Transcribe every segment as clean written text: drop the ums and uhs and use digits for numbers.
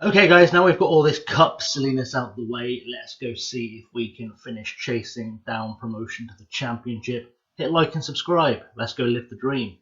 Okay guys, now we've got all this cup silliness out the way, let's go see if we can finish chasing down promotion to the championship. Hit like and subscribe, let's go live the dream.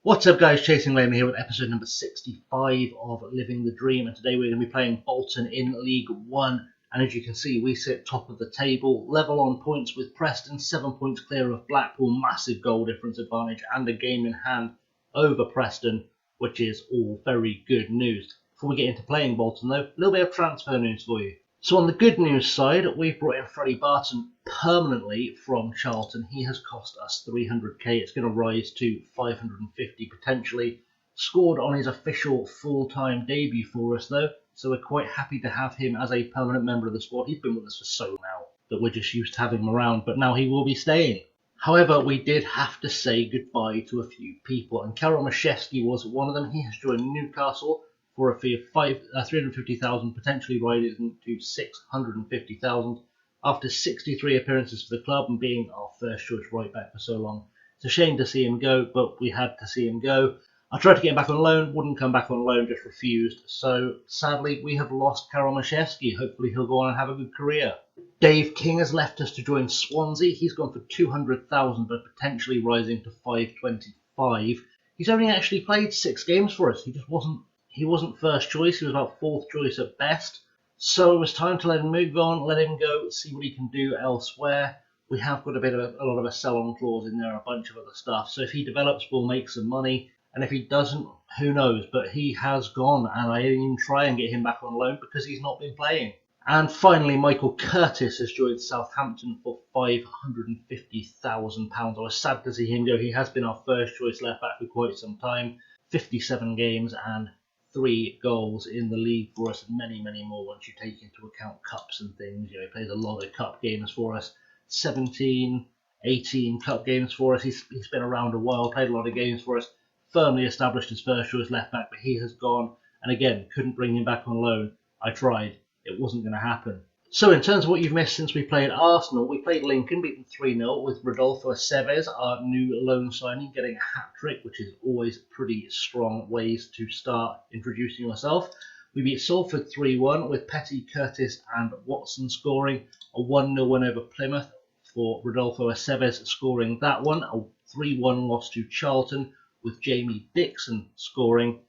What's up guys, ChasingLamely here with episode number 65 of Living the Dream, and today we're going to be playing Bolton in League 1. And as you can see, we sit top of the table, level on points with Preston, 7 points clear of Blackpool, massive goal difference advantage and a game in hand over Preston, which is all very good news. Before we get into playing Bolton though, a little bit of transfer news for you. So on the good news side, we've brought in Freddie Barton permanently from Charlton. He has cost us 300k. It's going to rise to 550 potentially. Scored on his official full-time debut for us though, so we're quite happy to have him as a permanent member of the squad. He's been with us for so long now that we're just used to having him around, but now he will be staying. However, we did have to say goodbye to a few people, and Karol Mashevsky was one of them. He has joined Newcastle for a fee of 350,000, potentially rising to 650,000 after 63 appearances for the club and being our first choice right back for so long. It's a shame to see him go, but we had to see him go. I tried to get him back on loan, wouldn't come back on loan, just refused. So sadly, we have lost Karol Mashevsky. Hopefully he'll go on and have a good career. Dave King has left us to join Swansea. He's gone for 200,000, but potentially rising to 525. He's only actually played 6 games for us. He wasn't first choice. He was about 4th choice at best. So it was time to let him move on, let him go, see what he can do elsewhere. We have got a lot of a sell-on clause in there, a bunch of other stuff. So if he develops, we'll make some money. And if he doesn't, who knows? But he has gone, and I didn't even try and get him back on loan because he's not been playing. And finally, Michael Curtis has joined Southampton for £550,000. I was sad to see him go. He has been our first choice left back for quite some time. 57 games and 3 goals in the league for us, and many, many more once you take into account cups and things. You know, he plays a lot of cup games for us. 17, 18 cup games for us. He's been around a while, played a lot of games for us. Firmly established as first choice left back, but he has gone, and again, couldn't bring him back on loan. I tried. It wasn't going to happen. So in terms of what you've missed since we played Arsenal, we played Lincoln, beat them 3-0 with Rodolfo Aceves, our new loan signing, getting a hat-trick, which is always pretty strong ways to start introducing yourself. We beat Salford 3-1 with Petty, Curtis and Watson scoring. A 1-0 win over Plymouth for Rodolfo Aceves scoring that one. A 3-1 loss to Charlton with Jamie Dixon scoring.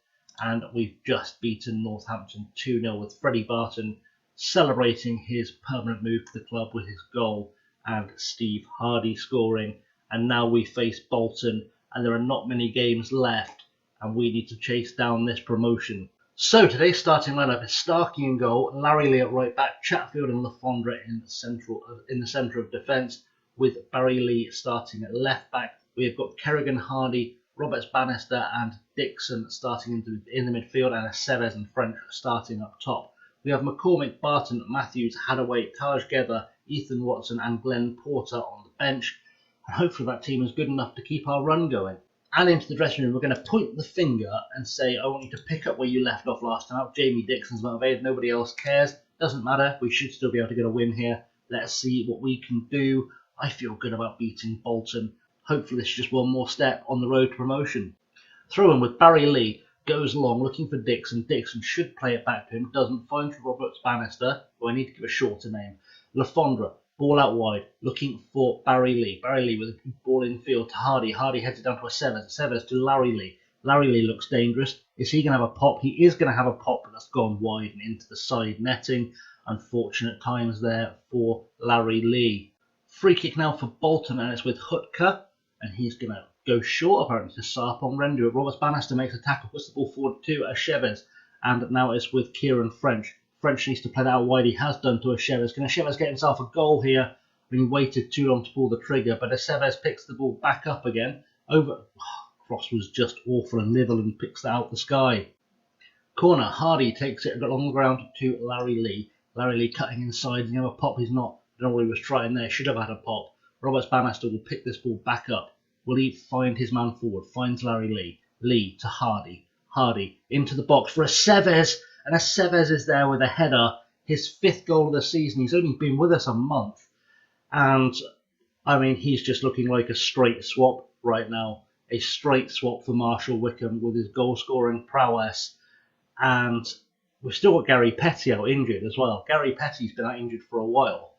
And we've just beaten Northampton 2-0 with Freddie Barton celebrating his permanent move to the club with his goal and Steve Hardy scoring. And now we face Bolton, and there are not many games left, and we need to chase down this promotion. So today's starting lineup is Starkey in goal, Larry Lee at right back, Chatfield and Lafondra in the centre of defence, with Barry Lee starting at left back. We have got Kerrigan, Hardy, Roberts, Bannister and Dixon starting in the midfield, and Aceves and French starting up top. We have McCormick, Barton, Matthews, Hadaway, Taj Gether, Ethan Watson and Glenn Porter on the bench. And hopefully that team is good enough to keep our run going. And into the dressing room, we're going to point the finger and say, I want you to pick up where you left off last time out. Jamie Dixon's motivated, nobody else cares. Doesn't matter, we should still be able to get a win here. Let's see what we can do. I feel good about beating Bolton. Hopefully this is just one more step on the road to promotion. Throw in with Barry Lee. Goes long, looking for Dixon. Dixon should play it back to him. Doesn't. Finds Roberts Bannister, who I need to give a shorter name. Lafondra. Ball out wide. Looking for Barry Lee. Barry Lee with a ball in field to Hardy. Hardy heads it down to Aceves. Aceves to Larry Lee. Larry Lee looks dangerous. Is he going to have a pop? He is going to have a pop, but that's gone wide and into the side netting. Unfortunate times there for Larry Lee. Free kick now for Bolton, and it's with Hutka. And he's going to go short, apparently, to Sarpong Rendu. Roberts Bannister makes a tackle, puts the ball forward to Aceves. And now it's with Kieran French. French needs to play that out wide. He has done to Aceves. Can Aceves get himself a goal here? He waited too long to pull the trigger, but Aceves picks the ball back up again. Cross was just awful, and Litherland picks that out the sky. Corner, Hardy takes it along the ground to Larry Lee. Larry Lee cutting inside. He's going to have a pop. He's not. I don't know what he was trying there. Should have had a pop. Roberts Bannister will pick this ball back up. Will he find his man forward? Finds Larry Lee. Lee to Hardy. Hardy into the box for Aceves. And Aceves is there with a header. His 5th goal of the season. He's only been with us a month. And, I mean, he's just looking like a straight swap right now. a straight swap for Marshall Wickham with his goal-scoring prowess. And we've still got Gary Petty out injured as well. Gary Petty's been out injured for a while.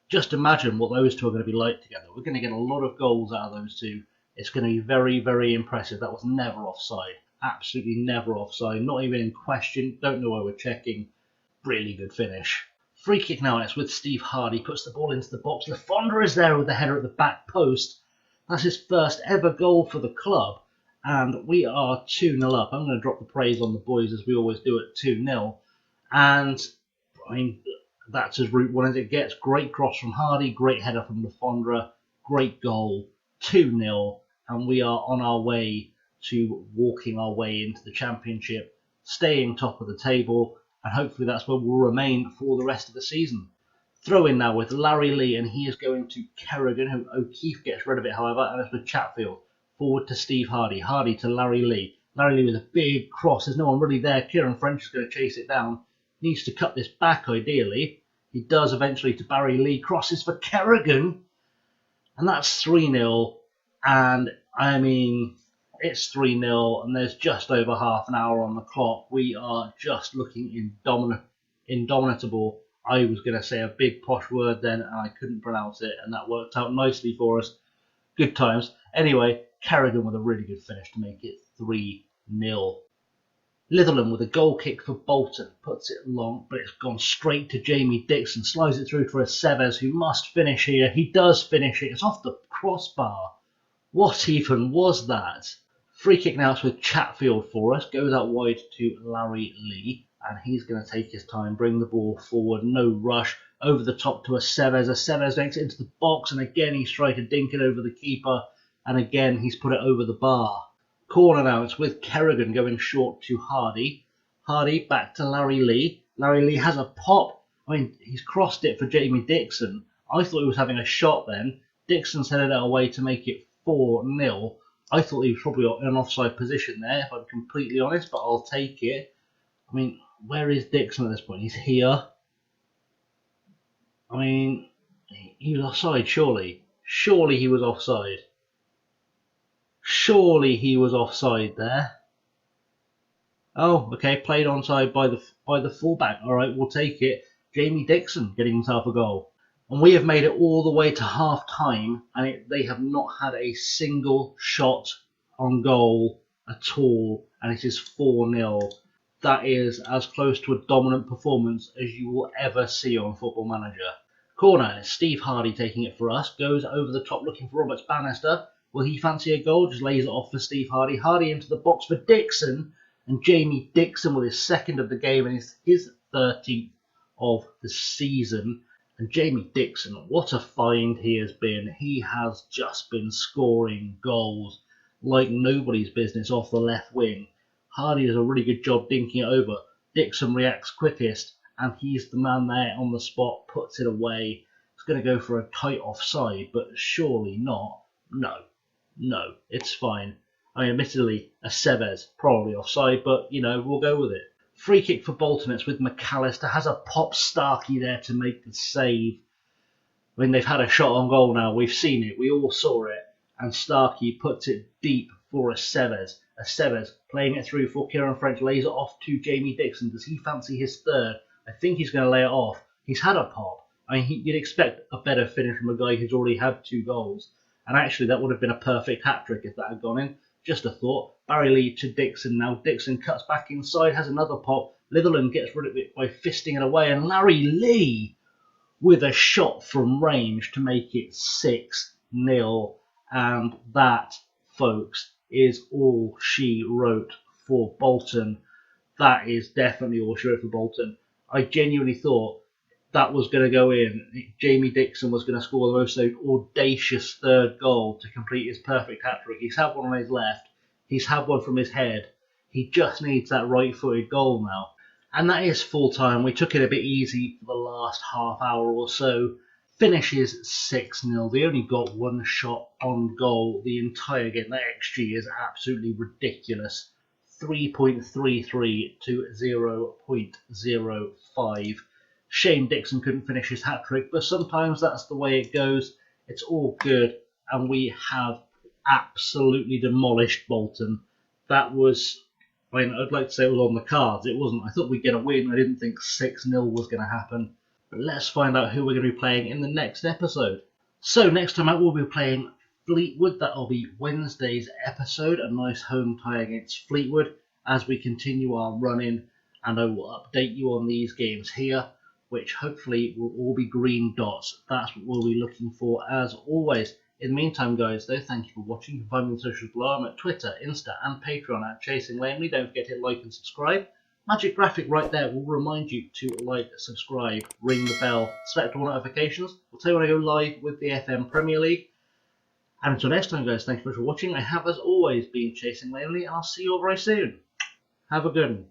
Just imagine what those two are going to be like together. We're going to get a lot of goals out of those two. It's going to be very, very impressive. That was never offside. Absolutely never offside. Not even in question. Don't know why we're checking. Really good finish. Free kick now, and it's with Steve Hardy. Puts the ball into the box. Le Fondre is there with the header at the back post. That's his first ever goal for the club. And we are 2-0 up. I'm going to drop the praise on the boys as we always do at 2-0. And, I mean, that's as Route 1 as it gets. Great cross from Hardy. Great header from Le Fondre. Great goal. 2-0. And we are on our way to walking our way into the Championship, staying top of the table, and hopefully that's where we'll remain for the rest of the season. Throw in now with Larry Lee, and he is going to Kerrigan, who O'Keefe gets rid of it, however, and it's with Chatfield. Forward to Steve Hardy. Hardy to Larry Lee. Larry Lee with a big cross. There's no one really there. Kieran French is going to chase it down. Needs to cut this back, ideally. He does eventually to Barry Lee. Crosses for Kerrigan. And that's 3-0. And, I mean, it's 3-0, and there's just over half an hour on the clock. We are just looking indomitable. I was going to say a big posh word then, and I couldn't pronounce it, and that worked out nicely for us. Good times. Anyway, Kerrigan with a really good finish to make it 3-0. Litherland with a goal kick for Bolton. Puts it long, but it's gone straight to Jamie Dixon. Slides it through for Aceves, who must finish here. He does finish it. It's off the crossbar. What even was that? Free kick now, it's with Chatfield for us. Goes out wide to Larry Lee. And he's going to take his time, bring the ball forward. No rush. Over the top to Aceves. Aceves makes it into the box. And again, he's tried to dink it over the keeper. And again, he's put it over the bar. Corner now, it's with Kerrigan going short to Hardy. Hardy back to Larry Lee. Larry Lee has a pop. I mean, he's crossed it for Jamie Dixon. I thought he was having a shot then. Dixon's headed it away to make it 4-0. I thought he was probably in an offside position there, if I'm completely honest, but I'll take it. I mean, where is Dixon at this point? He's here. I mean, he was offside, surely. Surely he was offside. Surely he was offside there. Oh, okay, played onside by the fullback. All right, we'll take it. Jamie Dixon getting himself a goal. And we have made it all the way to half-time, and they have not had a single shot on goal at all, and it is 4-0. That is as close to a dominant performance as you will ever see on Football Manager. Corner, Steve Hardy taking it for us. Goes over the top looking for Roberts Bannister. Will he fancy a goal? Just lays it off for Steve Hardy. Hardy into the box for Dixon. And Jamie Dixon with his second of the game and his 13th of the season. And Jamie Dixon, what a find he has been. He has just been scoring goals like nobody's business off the left wing. Hardy does a really good job dinking it over. Dixon reacts quickest, and he's the man there on the spot, puts it away. It's going to go for a tight offside, but surely not. No, it's fine. I mean, admittedly, Aceves probably offside, but, you know, we'll go with it. Free kick for Bolton. It's with McAllister. Has a pop Starkey there to make the save. I mean, they've had a shot on goal now. We've seen it. We all saw it. And Starkey puts it deep for Aceves. Aceves playing it through for Kieran French. Lays it off to Jamie Dixon. Does he fancy his third? I think he's going to lay it off. He's had a pop. I mean, you'd expect a better finish from a guy who's already had 2 goals. And actually, that would have been a perfect hat-trick if that had gone in. Just a thought. Barry Lee to Dixon now. Dixon cuts back inside, has another pop. Litherland gets rid of it by fisting it away. And Larry Lee with a shot from range to make it 6-0. And that, folks, is all she wrote for Bolton. That is definitely all she wrote for Bolton. I genuinely thought that was going to go in. Jamie Dixon was going to score the most audacious third goal to complete his perfect hat-trick. He's had one on his left. He's had one from his head. He just needs that right-footed goal now. And that is full-time. We took it a bit easy for the last half hour or so. Finishes 6-0. They only got 1 shot on goal the entire game. That XG is absolutely ridiculous. 3.33 to 0.05. Shane Dixon couldn't finish his hat-trick, but sometimes that's the way it goes. It's all good, and we have absolutely demolished Bolton. That was, I mean, I'd like to say it was on the cards. It wasn't. I thought we'd get a win. I didn't think 6-0 was going to happen. But let's find out who we're going to be playing in the next episode. So next time out we'll be playing Fleetwood. That'll be Wednesday's episode. A nice home tie against Fleetwood as we continue our run-in. And I will update you on these games here, which hopefully will all be green dots. That's what we'll be looking for as always. In the meantime, guys, though, thank you for watching. You can find me on socials below. I'm at Twitter, Insta, and Patreon at ChasingLamely. Don't forget to hit like and subscribe. Magic graphic right there will remind you to like, subscribe, ring the bell, select all notifications. I'll tell you when I go live with the FM Premier League. And until next time, guys, thank you very much for watching. I have, as always, been ChasingLamely, and I'll see you all very soon. Have a good one.